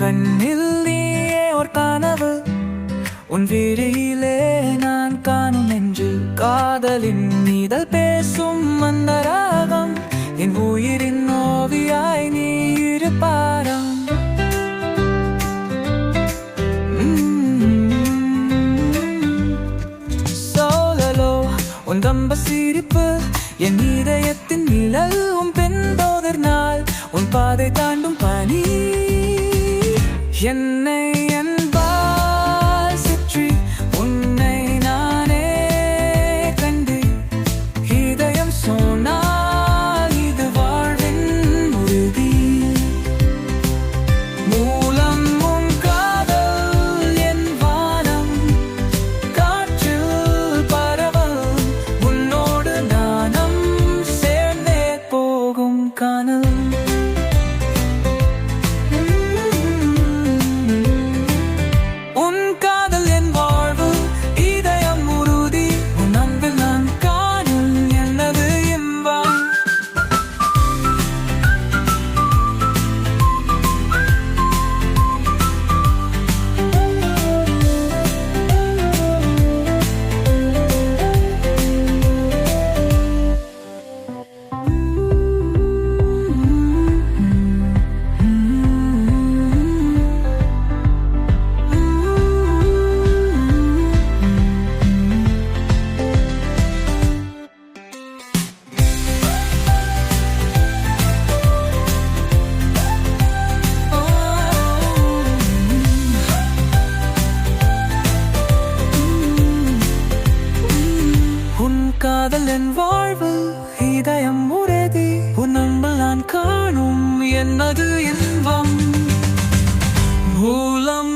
கண்ணில் நீயே ஒரு கனவு, உன் விழியிலே நான் காணும் என்று காதலின் நீதல் பேசும் அந்த ராகம், என் உயிரின் ஓவியாய் நீ இருப்பாரம். சோழலோ உன் தம்ப சிரிப்பு, என் இதயத்தின் நிழல் உன் பெண்போதர் நாள், உன் பாதை தாண்டும் பனி என்னை என்பால் சுற்றி உன்னை நானே கண்டு இதயம் சொன்னால் இது வாழ்வின் உறுதி. மூலம் உன் காதல் என் வானம், காற்றில் பரவல் உன்னோடு நானும் சேர்ந்தே போகும் காணல். காதல் என் வாழ்வு, இதயம் உறுதி, உன் அன்பில் நான் காணும் என்னது இன்பம். மூலம்